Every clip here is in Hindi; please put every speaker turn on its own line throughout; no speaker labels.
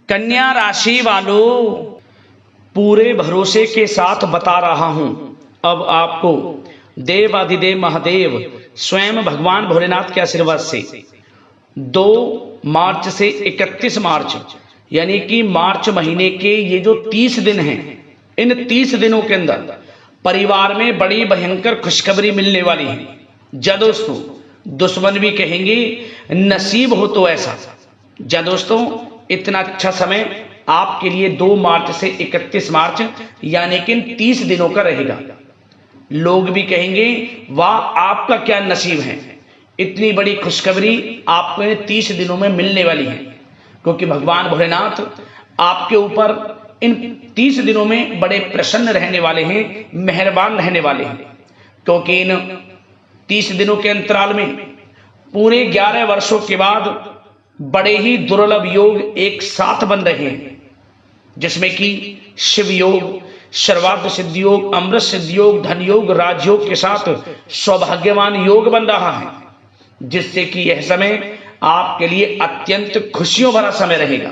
कन्या राशि वालों, पूरे भरोसे के साथ बता रहा हूं अब आपको देवाधिदेव महादेव स्वयं भगवान भोलेनाथ के आशीर्वाद से 2 मार्च से 31 मार्च यानी कि मार्च महीने के ये जो 30 दिन हैं, इन 30 दिनों के अंदर परिवार में बड़ी भयंकर खुशखबरी मिलने वाली है। जा दोस्तों, दुश्मन भी कहेंगे नसीब हो तो ऐसा। जा दोस्तों, इतना अच्छा समय आपके लिए 2 मार्च से 31 मार्च यानी कि 30 दिनों का रहेगा। लोग भी कहेंगे वाह आपका क्या नसीब है, इतनी बड़ी खुशखबरी आपको इन 30 दिनों में मिलने वाली है, क्योंकि भगवान भोलेनाथ आपके ऊपर इन 30 दिनों में बड़े प्रसन्न रहने वाले हैं, मेहरबान रहने वाले हैं। क्योंकि इन 30 दिनों के अंतराल में पूरे 11 वर्षों के बाद बड़े ही दुर्लभ योग एक साथ बन रहे हैं, जिसमें कि शिव योग, सर्वार्थ सिद्धि योग, अमृत सिद्धि योग, धन योग, राजयोग के साथ सौभाग्यवान योग बन रहा है, जिससे कि यह समय आपके लिए अत्यंत खुशियों भरा समय रहेगा।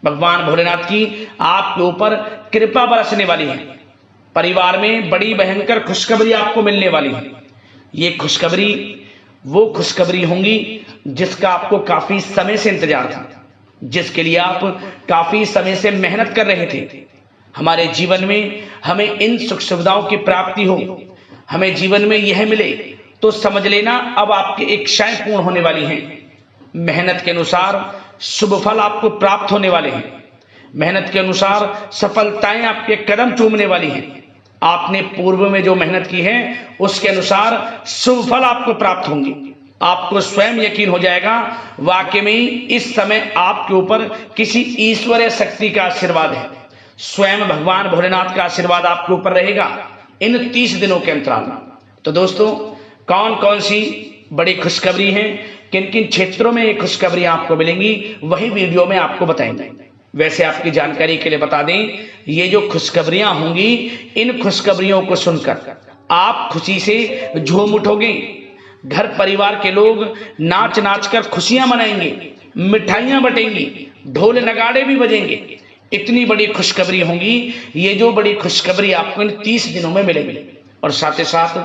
भगवान भोलेनाथ की आपके ऊपर कृपा बरसने वाली है। परिवार में बड़ी भयंकर खुशखबरी आपको मिलने वाली है। ये खुशखबरी वो खुशखबरी होंगी जिसका आपको काफी समय से इंतजार था, जिसके लिए आप काफी समय से मेहनत कर रहे थे। हमारे जीवन में हमें इन सुख सुविधाओं की प्राप्ति हो, हमें जीवन में यह मिले, तो समझ लेना अब आपकी इच्छाएं पूर्ण होने वाली हैं। मेहनत के अनुसार शुभ फल आपको प्राप्त होने वाले हैं। मेहनत के अनुसार सफलताएं आपके कदम चूमने वाली हैं। आपने पूर्व में जो मेहनत की है उसके अनुसार शुभ फल आपको प्राप्त होंगे। आपको स्वयं यकीन हो जाएगा वाकई में इस समय आपके ऊपर किसी ईश्वरीय शक्ति का आशीर्वाद है। स्वयं भगवान भोलेनाथ का आशीर्वाद आपके ऊपर रहेगा इन 30 दिनों के अंतराल में। तो दोस्तों, कौन कौन सी बड़ी खुशखबरी है, किन किन क्षेत्रों में ये खुशखबरी आपको मिलेंगी, वही वीडियो में आपको बताएंगे। वैसे आपकी जानकारी के लिए बता दें, ये जो खुशखबरियां होंगी, इन खुशखबरियों को सुनकर आप खुशी से झूम उठोगे। घर परिवार के लोग नाच नाच कर खुशियां मनाएंगे, मिठाइयां बटेंगी, ढोल नगाड़े भी बजेंगे। इतनी बड़ी खुशखबरी होंगी। ये जो बड़ी खुशखबरी आपको इन 30 दिनों में मिलेगी, और साथ ही साथ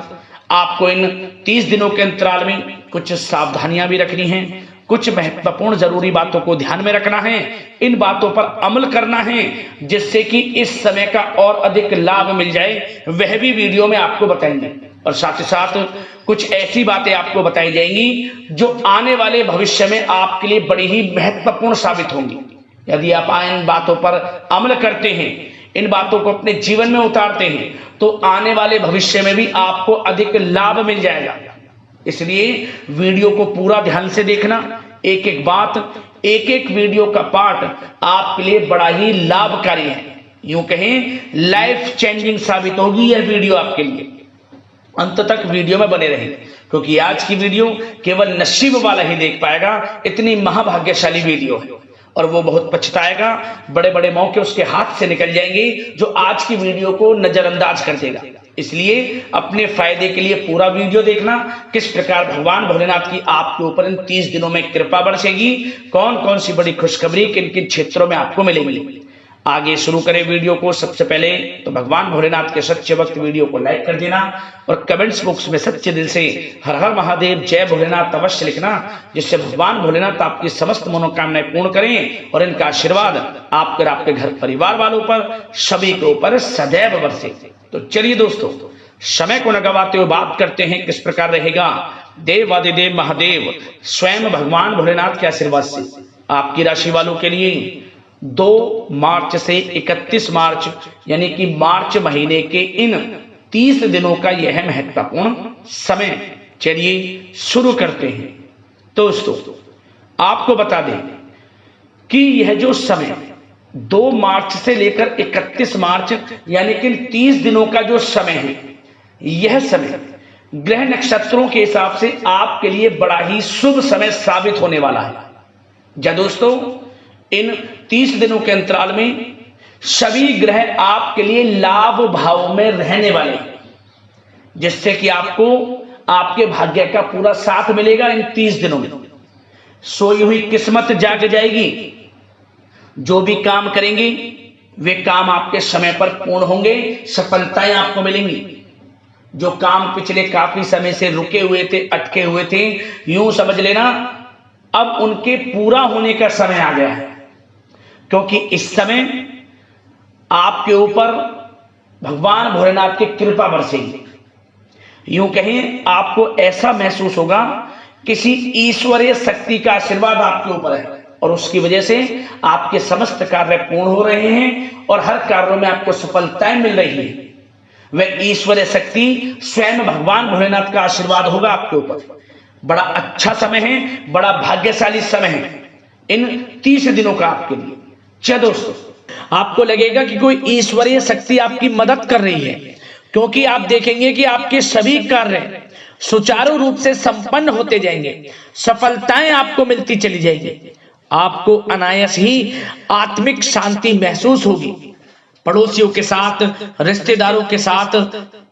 आपको इन 30 दिनों के अंतराल में कुछ सावधानियां भी रखनी हैं, कुछ महत्वपूर्ण जरूरी बातों को ध्यान में रखना है, इन बातों पर अमल करना है, जिससे कि इस समय का और अधिक लाभ मिल जाए, वह भी वीडियो में आपको बताएंगे। और साथ ही साथ कुछ ऐसी बातें आपको बताई जाएंगी जो आने वाले भविष्य में आपके लिए बड़ी ही महत्वपूर्ण साबित होंगी। यदि आप इन बातों पर अमल करते हैं, इन बातों को अपने जीवन में उतारते हैं, तो आने वाले भविष्य में भी आपको अधिक लाभ मिल जाएगा। इसलिए वीडियो को पूरा ध्यान से देखना। एक एक बात, एक एक वीडियो का पार्ट आपके लिए बड़ा ही लाभकारी है। यूं कहें लाइफ चेंजिंग साबित होगी यह वीडियो आपके लिए। अंत तक वीडियो में बने रहें, क्योंकि आज की वीडियो केवल नसीब वाला ही देख पाएगा। इतनी महाभाग्यशाली वीडियो है, और वो बहुत पछताएगा। बड़े बड़े मौके उसके हाथ से निकल जाएंगे जो आज की वीडियो को नजरअंदाज कर देगा। इसलिए अपने फायदे के लिए पूरा वीडियो देखना, किस प्रकार भगवान भोलेनाथ की आपके ऊपर इन 30 दिनों में कृपा बरसेगी, कौन कौन सी बड़ी खुशखबरी किन किन क्षेत्रों में आपको मिलेगी। आगे शुरू करें वीडियो को। सबसे पहले तो भगवान भोलेनाथ के सच्चे भक्त वीडियो को लाइक कर देना, और कमेंट्स बॉक्स में सच्चे दिल से हर हर महादेव जय भोलेनाथ अवश्य लिखना, जिससे भगवान भोलेनाथ आपकी समस्त मनोकामनाएं पूर्ण करें और इनका आशीर्वाद आप पर, आपके घर परिवार वालों पर, सभी के ऊपर सदैव बरसे। तो चलिए दोस्तों, समय को न गवाते हुए बात करते हैं किस प्रकार रहेगा देवाधिदेव महादेव स्वयं भगवान भोलेनाथ के आशीर्वाद से आपकी राशि वालों के लिए 2 मार्च से 31 मार्च यानी कि मार्च महीने के इन 30 दिनों का यह महत्वपूर्ण समय। चलिए शुरू करते हैं। दोस्तों, आपको बता दें कि यह जो समय 2 मार्च से लेकर 31 मार्च यानी कि 30 दिनों का जो समय है, यह समय ग्रह नक्षत्रों के हिसाब से आपके लिए बड़ा ही शुभ समय साबित होने वाला है। जा दोस्तों, इन 30 दिनों के अंतराल में सभी ग्रह आपके लिए लाभ भाव में रहने वाले हैं, जिससे कि आपको आपके भाग्य का पूरा साथ मिलेगा इन 30 दिनों में। सोई हुई किस्मत जाग जाएगी, जो भी काम करेंगी वे काम आपके समय पर पूर्ण होंगे, सफलताएं आपको मिलेंगी। जो काम पिछले काफी समय से रुके हुए थे, अटके हुए थे, यूं समझ लेना अब उनके पूरा होने का समय आ गया है, क्योंकि इस समय आपके ऊपर भगवान भोलेनाथ की कृपा बरसेगी। यूं कहें आपको ऐसा महसूस होगा किसी ईश्वरीय शक्ति का आशीर्वाद आपके ऊपर है और उसकी वजह से आपके समस्त कार्य पूर्ण हो रहे हैं और हर कार्यों में आपको सफलताएं मिल रही है। वह ईश्वरीय शक्ति स्वयं भगवान भोलेनाथ का आशीर्वाद होगा आपके ऊपर। बड़ा अच्छा समय है, बड़ा भाग्यशाली समय है इन 30 दिनों का आपके लिए। क्या दोस्तों, आपको लगेगा कि कोई ईश्वरीय शक्ति आपकी मदद कर रही है, क्योंकि आप देखेंगे कि आपके सभी कार्य सुचारू रूप से संपन्न होते जाएंगे, सफलताएं आपको मिलती चली जाएंगी, आपको अनायास ही आत्मिक शांति महसूस होगी। पड़ोसियों के साथ, रिश्तेदारों के साथ,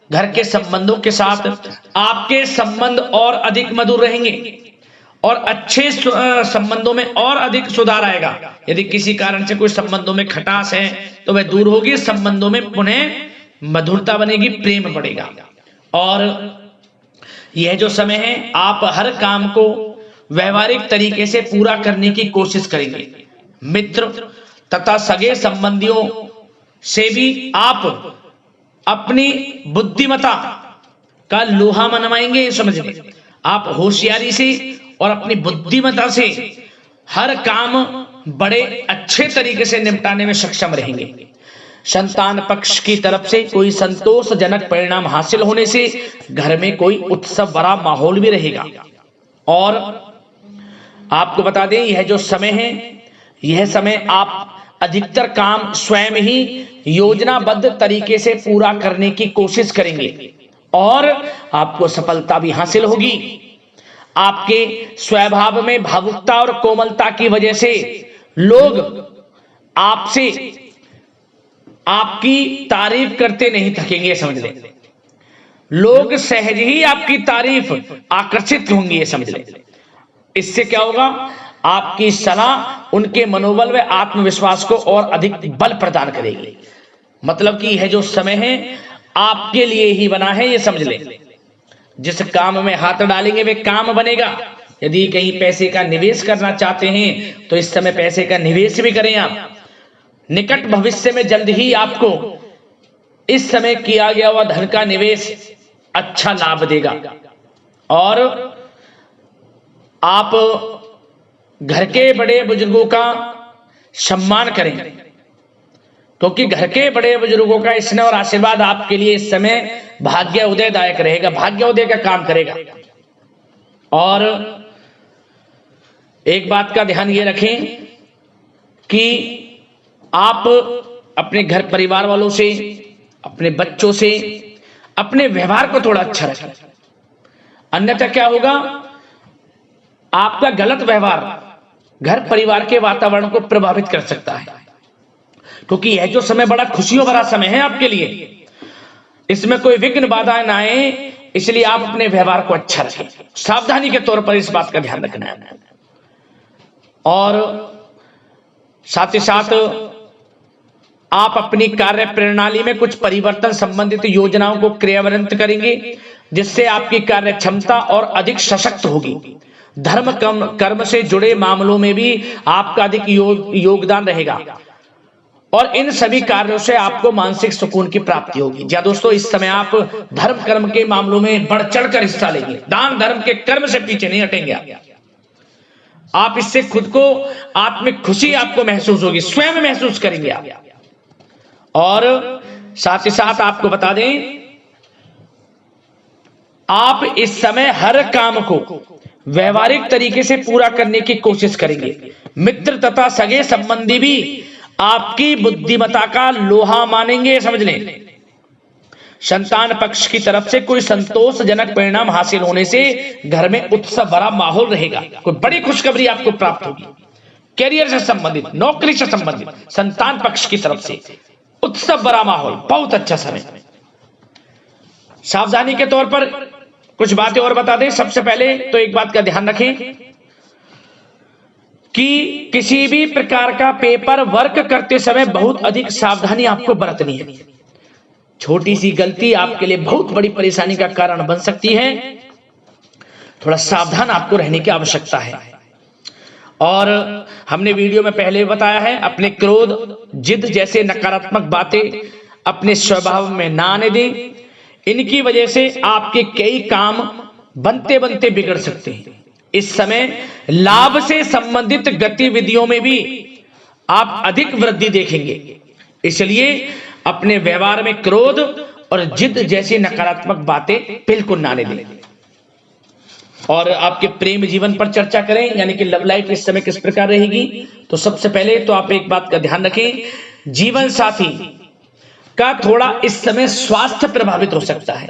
घर के संबंधों के साथ आपके संबंध और अधिक मधुर रहेंगे और अच्छे संबंधों में और अधिक सुधार आएगा। यदि किसी कारण से कोई संबंधों में खटास है तो वह दूर होगी, संबंधों में पुनः मधुरता बनेगी, प्रेम बढ़ेगा। और यह जो समय है आप हर काम को व्यवहारिक तरीके से पूरा करने की कोशिश करेंगे। मित्र तथा सगे संबंधियों से भी आप अपनी बुद्धिमत्ता का लोहा मनवाएंगे। समझिए, आप होशियारी से और अपनी बुद्धिमत्ता से हर काम बड़े अच्छे तरीके से निपटाने में सक्षम रहेंगे। संतान पक्ष की तरफ से कोई संतोषजनक परिणाम हासिल होने से घर में कोई उत्सव भरा माहौल भी रहेगा। और आपको बता दें, यह जो समय है, यह समय आप अधिकतर काम स्वयं ही योजनाबद्ध तरीके से पूरा करने की कोशिश करेंगे और आपको सफलता भी हासिल होगी। आपके स्वभाव में भावुकता और कोमलता की वजह से लोग आपसे आपकी तारीफ करते नहीं थकेंगे। समझ लें, लोग सहज ही आपकी तारीफ आकर्षित होंगे, ये समझ लें। इससे क्या होगा, आपकी सलाह उनके मनोबल व आत्मविश्वास को और अधिक बल प्रदान करेगी। मतलब कि यह जो समय है आपके लिए ही बना है, ये समझ लें। जिस काम में हाथ डालेंगे वे काम बनेगा। यदि कहीं पैसे का निवेश करना चाहते हैं तो इस समय पैसे का निवेश भी करें आप। निकट भविष्य में जल्द ही आपको इस समय किया गया हुआ धन का निवेश अच्छा लाभ देगा। और आप घर के बड़े बुजुर्गों का सम्मान करें, क्योंकि घर के बड़े बुजुर्गों का स्नेह और आशीर्वाद आपके लिए इस समय भाग्य उदयदायक रहेगा, भाग्य उदय का काम करेगा। और एक बात का ध्यान ये रखें कि आप अपने घर परिवार वालों से, अपने बच्चों से अपने व्यवहार को थोड़ा अच्छा रखें। अन्यथा क्या होगा, आपका गलत व्यवहार घर परिवार के वातावरण को प्रभावित कर सकता है। क्योंकि यह जो समय बड़ा खुशियों भरा समय है आपके लिए, इसमें कोई विघ्न बाधाएं ना आए, इसलिए आप अपने व्यवहार को अच्छा रखें। सावधानी के तौर पर इस बात का ध्यान रखना है। और साथ ही साथ आप अपनी कार्य प्रणाली में कुछ परिवर्तन संबंधित योजनाओं को क्रियान्वित करेंगे, जिससे आपकी कार्य क्षमता और अधिक सशक्त होगी। धर्म कर्म से जुड़े मामलों में भी आपका अधिक योगदान रहेगा और इन सभी कार्यों से आपको मानसिक सुकून की प्राप्ति होगी। जी दोस्तों, इस समय आप धर्म कर्म के मामलों में बढ़ चढ़कर हिस्सा लेंगे। दान धर्म के कर्म से पीछे नहीं हटेंगे आप। इससे खुद को आत्मिक खुशी आपको महसूस होगी, स्वयं महसूस करेंगे आप। और साथ ही साथ आपको बता दें, आप इस समय हर काम को व्यवहारिक तरीके से पूरा करने की कोशिश करेंगे। मित्र तथा सगे संबंधी भी आपकी बुद्धिमत्ता का लोहा मानेंगे। समझ लें, संतान पक्ष की तरफ से कोई संतोषजनक परिणाम हासिल होने से घर में उत्सव भरा माहौल रहेगा। कोई बड़ी खुशखबरी आपको प्राप्त होगी। कैरियर से संबंधित, नौकरी से संबंधित, संतान पक्ष की तरफ से उत्सव भरा माहौल, बहुत अच्छा समय। सावधानी के तौर पर कुछ बातें और बता दें। सबसे पहले तो एक बात का ध्यान रखें कि किसी भी प्रकार का पेपर वर्क करते समय बहुत अधिक सावधानी आपको बरतनी है। छोटी सी गलती आपके लिए बहुत बड़ी परेशानी का कारण बन सकती है। थोड़ा सावधान आपको रहने की आवश्यकता है। और हमने वीडियो में पहले बताया है, अपने क्रोध, जिद जैसे नकारात्मक बातें अपने स्वभाव में ना आने दें। इनकी वजह से आपके कई काम बनते बनते बिगड़ सकते हैं। इस समय लाभ से संबंधित गतिविधियों में भी आप अधिक वृद्धि देखेंगे। इसलिए अपने व्यवहार में क्रोध और जिद जैसी नकारात्मक बातें बिल्कुल ना आने दें। और आपके प्रेम जीवन पर चर्चा करें, यानी कि लव लाइफ इस समय किस प्रकार रहेगी। तो सबसे पहले तो आप एक बात का ध्यान रखें, जीवन साथी का थोड़ा इस समय स्वास्थ्य प्रभावित हो सकता है,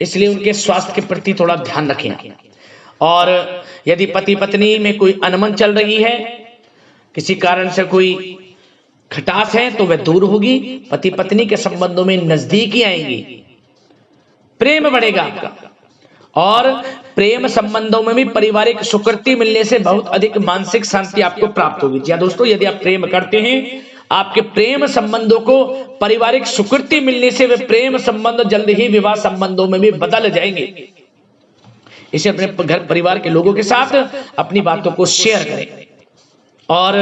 इसलिए उनके स्वास्थ्य के प्रति थोड़ा ध्यान रखें। और यदि पति पत्नी में कोई अनबन चल रही है, किसी कारण से कोई खटास है, तो वह दूर होगी। पति पत्नी के संबंधों में नजदीकी आएंगी, प्रेम बढ़ेगा आपका। और प्रेम संबंधों में भी पारिवारिक स्वीकृति मिलने से बहुत अधिक मानसिक शांति आपको प्राप्त होगी। जी दोस्तों, यदि आप प्रेम करते हैं, आपके प्रेम संबंधों को पारिवारिक स्वीकृति मिलने से वे प्रेम संबंध जल्द ही विवाह संबंधों में भी बदल जाएंगे। इसे अपने घर परिवार के लोगों के साथ अपनी बातों को शेयर करें। और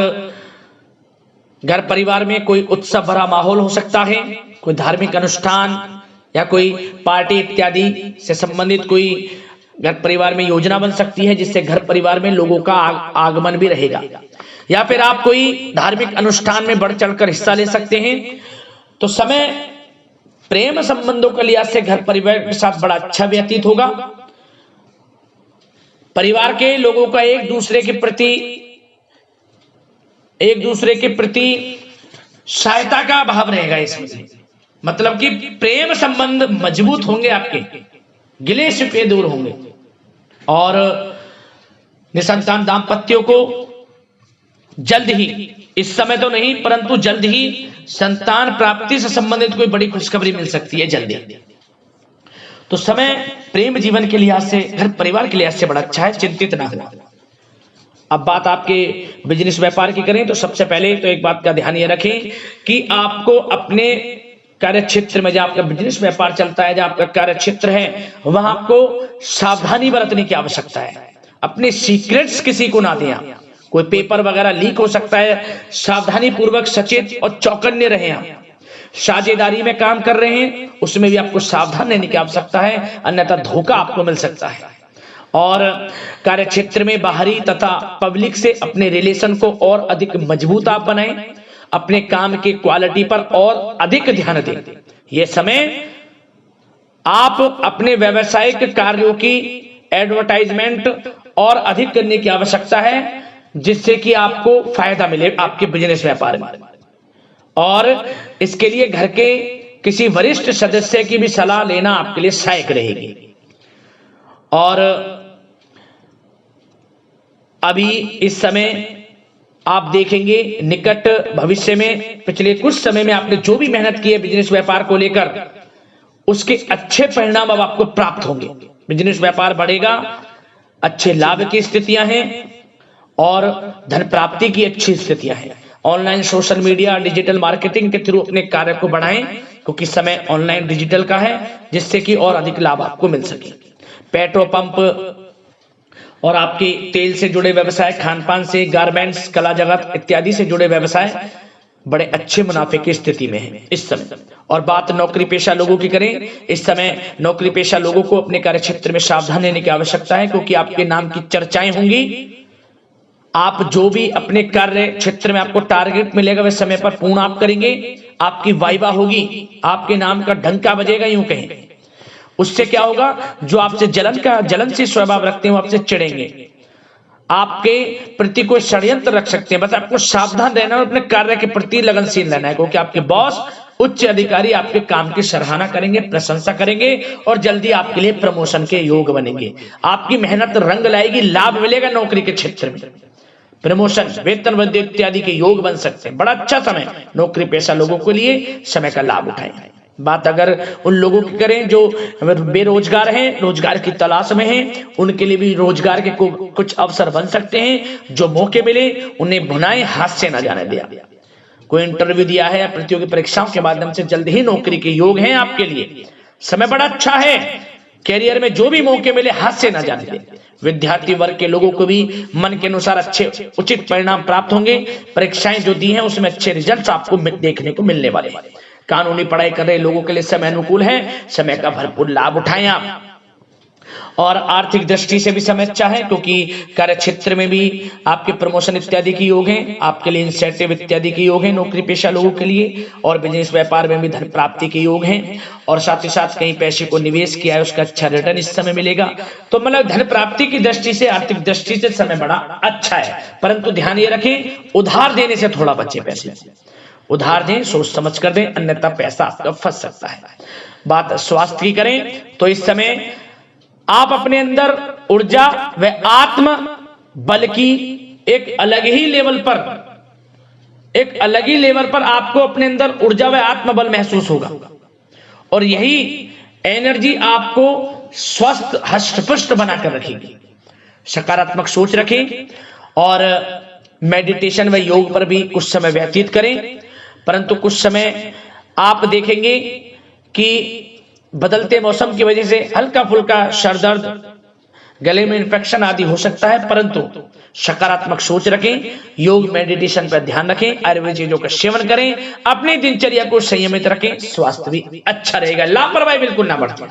घर परिवार में कोई उत्सव भरा माहौल हो सकता है, कोई धार्मिक अनुष्ठान या कोई पार्टी इत्यादि से संबंधित कोई घर परिवार में योजना बन सकती है, जिससे घर परिवार में लोगों का आगमन भी रहेगा। या फिर आप कोई धार्मिक अनुष्ठान में बढ़ चढ़कर हिस्सा ले सकते हैं। तो समय प्रेम संबंधों के लिहाज से घर परिवार के साथ बड़ा अच्छा व्यतीत होगा। परिवार के लोगों का एक दूसरे के प्रति सहायता का भाव रहेगा इसमें। मतलब कि प्रेम संबंध मजबूत होंगे, आपके गिले शिकवे दूर होंगे। और निसंतान दाम्पत्यों को जल्द ही, इस समय तो नहीं परंतु जल्द ही संतान प्राप्ति से संबंधित कोई बड़ी खुशखबरी मिल सकती है जल्दी। तो समय प्रेम जीवन के लिहाज से, घर परिवार के लिहाज से बड़ा अच्छा है, चिंतित ना हो। अब बात आपके बिजनेस व्यापार की करें, तो सबसे पहले तो एक बात का ध्यान ये रखें कि आपको अपने कार्य क्षेत्र में, जहां आपका बिजनेस व्यापार चलता है, जहां आपका कार्य क्षेत्र है, वहां आपको सावधानी बरतने की आवश्यकता है। अपने सीक्रेट्स किसी को ना दें आप। कोई पेपर वगैरह लीक हो सकता है, सावधानी पूर्वक सचेत और चौकन्ने रहें आप। साझेदारी में काम कर रहे हैं, उसमें भी आपको सावधान रहने की आवश्यकता है, अन्यथा धोखा आपको मिल सकता है। और कार्य क्षेत्र में बाहरी तथा पब्लिक से अपने रिलेशन को और अधिक मजबूत आप बनाएं। अपने काम की क्वालिटी पर और अधिक ध्यान दें। यह समय आप अपने व्यावसायिक कार्यों की एडवर्टाइजमेंट और अधिक करने की आवश्यकता है, जिससे कि आपको फायदा मिले आपके बिजनेस व्यापार में। और इसके लिए घर के किसी वरिष्ठ सदस्य की भी सलाह लेना आपके लिए सहायक रहेगी। और अभी इस समय आप देखेंगे, निकट भविष्य में, पिछले कुछ समय में आपने जो भी मेहनत की है बिजनेस व्यापार को लेकर, उसके अच्छे परिणाम अब आपको प्राप्त होंगे। बिजनेस व्यापार बढ़ेगा, अच्छे लाभ की स्थितियां हैं और धन प्राप्ति की अच्छी स्थितियां हैं। Online social media, digital marketing के थ्रू अपने कार्य को बढ़ाएं, क्योंकि समय ऑनलाइन डिजिटल का है, जिससे कि और अधिक लाभ आपको मिल सके। पेट्रोल पंप और आपके तेल से जुड़े व्यवसाय, खान पान से, गारमेंट्स, कला जगत इत्यादि से जुड़े व्यवसाय बड़े अच्छे मुनाफे की स्थिति में है इस समय। और बात नौकरी पेशा लोगों की करें, इस समय नौकरी पेशा लोगों को अपने कार्य क्षेत्र में सावधान रहने की आवश्यकता है, क्योंकि आपके नाम की चर्चाएं होंगी। आप जो भी अपने कार्य क्षेत्र में आपको टारगेट मिलेगा, वह समय पर पूर्ण आप करेंगे। आपकी वाइवा होगी, आपके नाम का डंका बजेगा, यूं कहें। उससे क्या होगा, जो आपसे जलन से स्वभाव रखते हैं, वो आपसे चिढ़ेंगे, आपके प्रति कोई षड्यंत्र रख सकते हैं। बस आपको सावधान रहना और अपने कार्य के प्रति लगनशील रहना है, क्योंकि आपके बॉस, उच्च अधिकारी आपके काम की सराहना करेंगे, प्रशंसा करेंगे और जल्दी आपके लिए प्रमोशन के योग बनेंगे। आपकी मेहनत रंग लाएगी, लाभ मिलेगा नौकरी के क्षेत्र में, प्रमोशन, वेतन वृद्धि इत्यादि के योग बन सकते हैं। बड़ा अच्छा समय नौकरी पेशा लोगों के लिए, समय का लाभ उठाएं। बात अगर उन लोगों की करें जो बेरोजगार हैं, रोजगार की तलाश में हैं, उनके लिए भी रोजगार के कुछ अवसर बन सकते हैं। जो मौके मिले उन्हें भुनाएं, हाथ से ना जाने दिया। कोई इंटरव्यू दिया है या प्रतियोगी परीक्षाओं के माध्यम से जल्द ही नौकरी के योग हैं आपके लिए। समय बड़ा अच्छा है। कैरियर में जो भी मौके मिले हाथ से ना जाने दें। विद्यार्थी वर्ग के लोगों को भी मन के अनुसार अच्छे उचित परिणाम प्राप्त होंगे। परीक्षाएं जो दी हैं उसमें अच्छे रिजल्ट आपको देखने को मिलने वाले हैं। कानूनी पढ़ाई कर रहे लोगों के लिए समय अनुकूल है। समय का भरपूर लाभ उठाएं आप। और आर्थिक दृष्टि से भी समय अच्छा है, क्योंकि कार्य क्षेत्र में भी आपके प्रमोशन इत्यादि के योग हैं। आपके लिए इंसेंटिव इत्यादि के योग हैं नौकरी पेशा लोगों के लिए। और बिजनेस व्यापार में भी धन प्राप्ति के योग हैं। और साथ ही साथ कहीं पैसे को निवेश किया है उसका अच्छा रिटर्न इस समय मिलेगा। तो मतलब धन प्राप्ति की दृष्टि से, आर्थिक दृष्टि से समय बड़ा अच्छा है। परंतु ध्यान ये रखें, उधार देने से थोड़ा बचे। पैसे उधार दें, सोच समझ कर दें, अन्यथा पैसा आपका फंस सकता है। बात स्वास्थ्य की करें तो इस समय आप अपने अंदर ऊर्जा व आत्म बल की एक अलग ही लेवल पर आपको अपने अंदर ऊर्जा व आत्म बल महसूस होगा। और यही एनर्जी आपको स्वस्थ हष्ट-पुष्ट बनाकर रखेगी। सकारात्मक सोच रखें और मेडिटेशन व योग पर भी कुछ समय व्यतीत करें। परंतु कुछ समय आप देखेंगे कि बदलते मौसम की वजह से हल्का फुल्का सर दर्द, गले में इंफेक्शन आदि हो सकता है। परंतु सकारात्मक सोच रखें, योग मेडिटेशन पर ध्यान रखें, आयुर्वेद चीजों का सेवन करें, अपनी दिनचर्या को संयमित रखें, स्वास्थ्य भी अच्छा रहेगा। लापरवाही बिल्कुल ना बरतें।